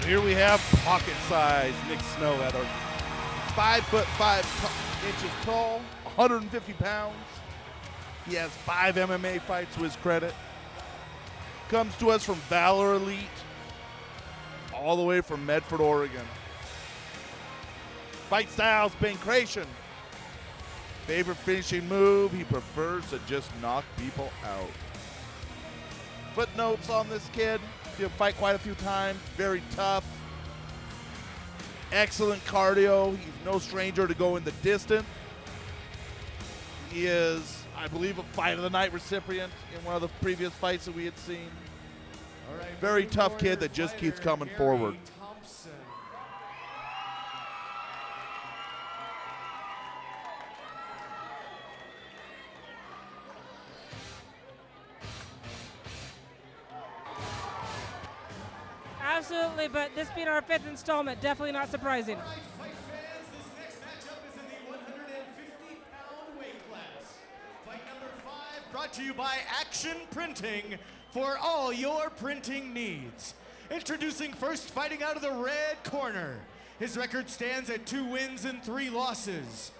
Here we have pocket-sized Nick Snow, Heather. 5'5" inches tall, 150 pounds. He has 5 MMA fights to his credit. Comes to us from Valor Elite, all the way from Medford, Oregon. Fight styles, pancration. Favorite finishing move, he prefers to just knock people out. Footnotes on this kid, he'll fight quite a few times, very tough. Excellent cardio, he's no stranger to going the distance. He is, I believe, a Fight of the Night recipient in one of the previous fights that we had seen. All right, very tough kid that just keeps coming forward. Thompson. Absolutely, but this being our 5th installment, definitely not surprising. All right, fight fans, this next matchup is in the 150-pound weight class. Fight number 5 brought to you by Action Printing for all your printing needs. Introducing first, fighting out of the red corner. His record stands at 2 wins and 3 losses.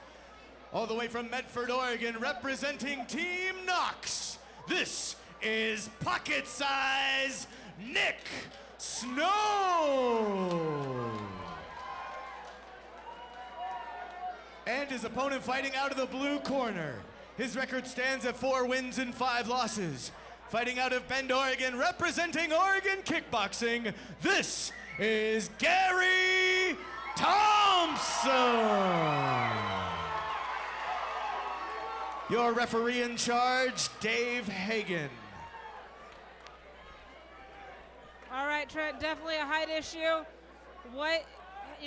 All the way from Medford, Oregon, representing Team Knox. This is Pocket Size Nick Snow. And his opponent fighting out of the blue corner. His record stands at 4 wins and 5 losses. Fighting out of Bend, Oregon, representing Oregon Kickboxing, this is Gary Thompson. Your referee in charge, Dave Hagan. All right, Trent, definitely a height issue.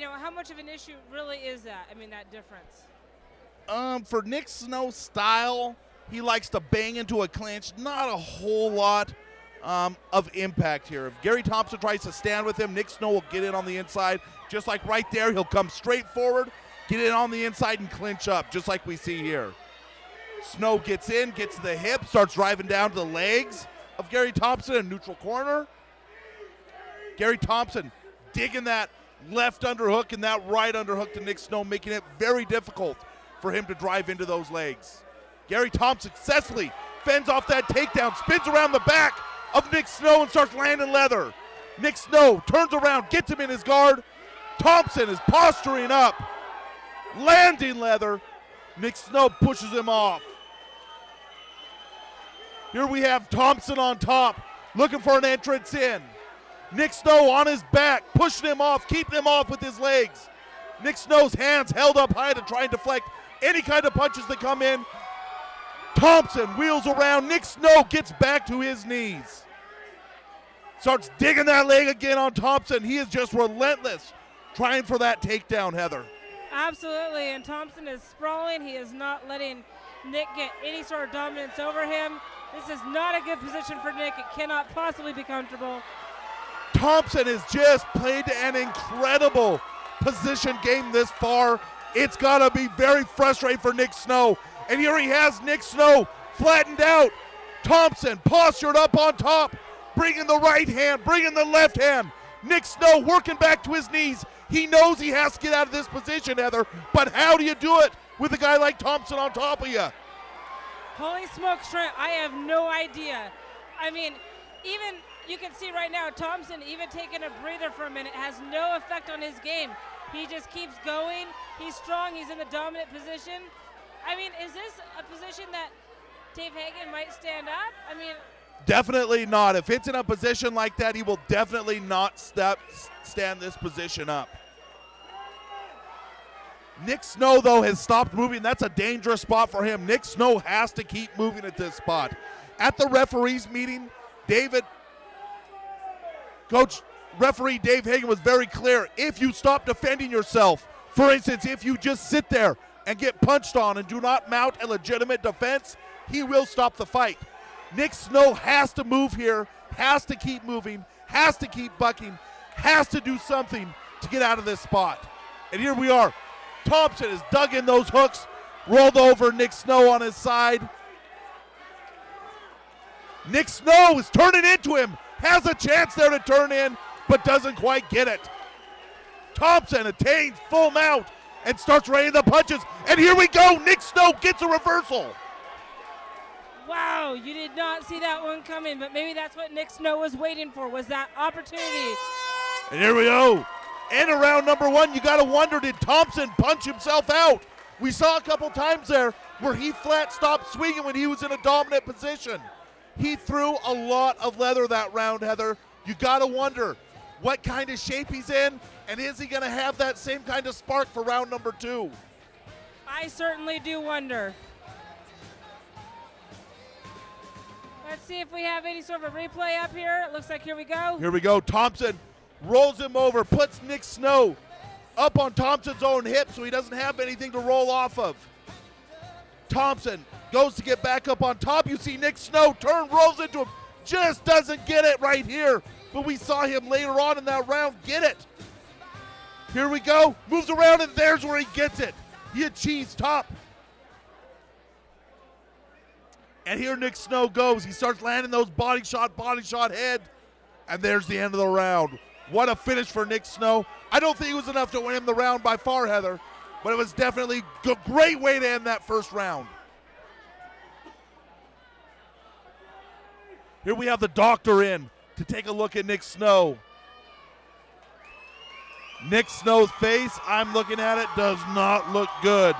How much of an issue really is that? I mean, that difference. For Nick Snow's style, he likes to bang into a clinch. Not a whole lot of impact here. If Gary Thompson tries to stand with him, Nick Snow will get in on the inside. Just like right there, he'll come straight forward, get in on the inside, and clinch up, just like we see here. Snow gets in, gets to the hip, starts driving down to the legs of Gary Thompson in neutral corner. Gary Thompson digging that left underhook and that right underhook to Nick Snow, making it very difficult for him to drive into those legs. Gary Thompson successfully fends off that takedown, spins around the back of Nick Snow and starts landing leather. Nick Snow turns around, gets him in his guard. Thompson is posturing up, landing leather. Nick Snow pushes him off. Here we have Thompson on top, looking for an entrance in. Nick Snow on his back, pushing him off, keeping him off with his legs. Nick Snow's hands held up high to try and deflect any kind of punches that come in. Thompson wheels around. Nick Snow gets back to his knees. Starts digging that leg again on Thompson. He is just relentless trying for that takedown, Heather. Absolutely, and Thompson is sprawling. He is not letting Nick get any sort of dominance over him. This is not a good position for Nick. It cannot possibly be comfortable. Thompson has just played an incredible position game this far. It's got to be very frustrating for Nick Snow. And here he has Nick Snow flattened out. Thompson postured up on top, bringing the right hand, bringing the left hand. Nick Snow working back to his knees. He knows he has to get out of this position, Heather, but how do you do it with a guy like Thompson on top of you? Holy smokes, Trent, I have no idea. I mean, even you can see right now, Thompson even taking a breather for a minute has no effect on his game. He just keeps going. He's strong. He's in the dominant position. I mean, is this a position that Dave Hagan might stand up? I mean, definitely not. If it's in a position like that, he will definitely not stand this position up. Nick Snow, though, has stopped moving. That's a dangerous spot for him. Nick Snow has to keep moving at this spot. At the referees meeting, Coach referee Dave Hagan was very clear. If you stop defending yourself, for instance, if you just sit there and get punched on and do not mount a legitimate defense, he will stop the fight. Nick Snow has to move here, has to keep moving, has to keep bucking, has to do something to get out of this spot. And here we are. Thompson has dug in those hooks, rolled over Nick Snow on his side. Nick Snow is turning into him, has a chance there to turn in. but doesn't quite get it. Thompson attains full mount and starts raining the punches. And here we go. Nick Snow gets a reversal. Wow, you did not see that one coming, but maybe that's what Nick Snow was waiting for, was that opportunity. And here we go. End of round number one. You got to wonder, did Thompson punch himself out? We saw a couple times there where he flat stopped swinging when he was in a dominant position. He threw a lot of leather that round, Heather. You got to wonder what kind of shape he's in, and is he going to have that same kind of spark for round number two? I certainly do wonder. Let's see if we have any sort of a replay up here. It looks like here we go. Here we go. Thompson rolls him over, puts Nick Snow up on Thompson's own hip so he doesn't have anything to roll off of. Thompson goes to get back up on top. You see Nick Snow turn, rolls into him, just doesn't get it right here. But we saw him later on in that round get it. Here we go. Moves around, and there's where he gets it. He achieves top. And here Nick Snow goes. He starts landing those body shot head. And there's the end of the round. What a finish for Nick Snow. I don't think it was enough to win him the round by far, Heather. But it was definitely a great way to end that first round. Here we have the doctor in to take a look at Nick Snow. Nick Snow's face, I'm looking at it, does not look good.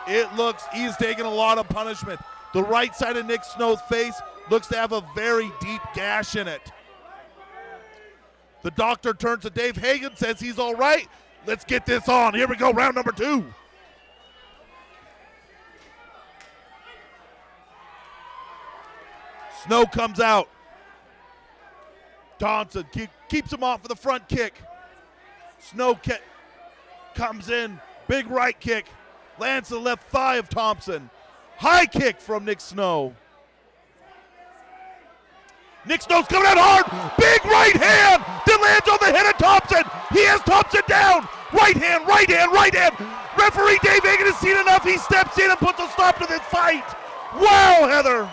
It looks, he's taking a lot of punishment. The right side of Nick Snow's face looks to have a very deep gash in it. The doctor turns to Dave Hagen, says he's all right. Let's get this on. Here we go, round number two. Snow comes out. Thompson keeps him off with a front kick. Snow comes in, big right kick, lands to the left thigh of Thompson. High kick from Nick Snow. Nick Snow's coming out hard. Big right hand that lands on the head of Thompson. He has Thompson down. Right hand, right hand, right hand. Referee Dave Hagen has seen enough. He steps in and puts a stop to this fight. Wow, Heather.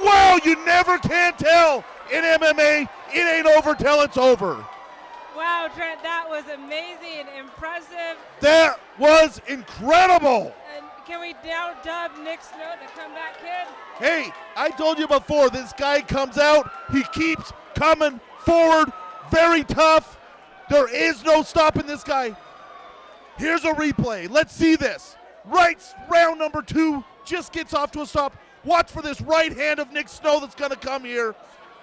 Wow, you never can tell. In MMA, it ain't over till it's over. Wow, Trent, that was amazing, impressive. That was incredible. And can we now dub Nick Snow the comeback kid? Hey, I told you before, this guy comes out, he keeps coming forward, very tough. There is no stopping this guy. Here's a replay. Let's see this. Right, round number two, just gets off to a stop. Watch for this right hand of Nick Snow that's going to come here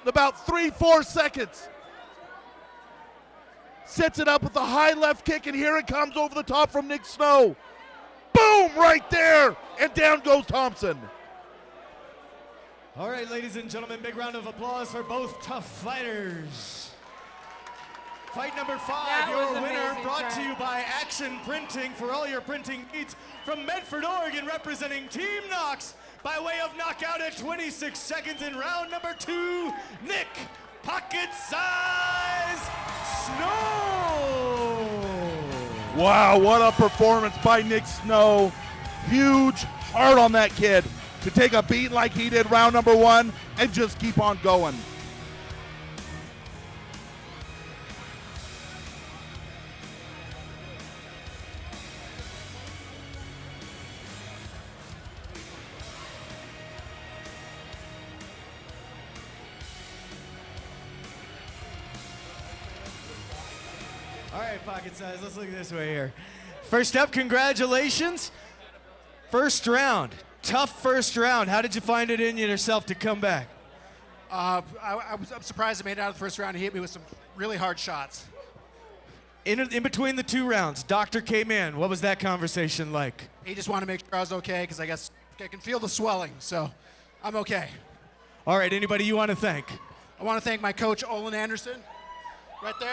in about 3-4 seconds. Sets it up with a high left kick, and here it comes over the top from Nick Snow. Boom, right there, and down goes Thompson. All right, ladies and gentlemen, big round of applause for both tough fighters. Fight number 5, That your was winner, amazing, brought to Trent. you by Action Printing for all your printing needs from Medford, Oregon, representing Team Knox by way of knockout at 26 seconds in round number 2, Nick Pocket Size Snow. Wow, what a performance by Nick Snow. Huge heart on that kid to take a beat like he did round number 1 and just keep on going. All right, Pocket Size, let's look this way here. First up, congratulations. First round, tough first round. How did you find it in yourself to come back? I'm surprised I made it out of the first round. He hit me with some really hard shots. In between the 2 rounds, Doctor came in. What was that conversation like? He just wanted to make sure I was okay because I guess I can feel the swelling, so I'm okay. All right, anybody you want to thank? I want to thank my coach, Olin Anderson, right there.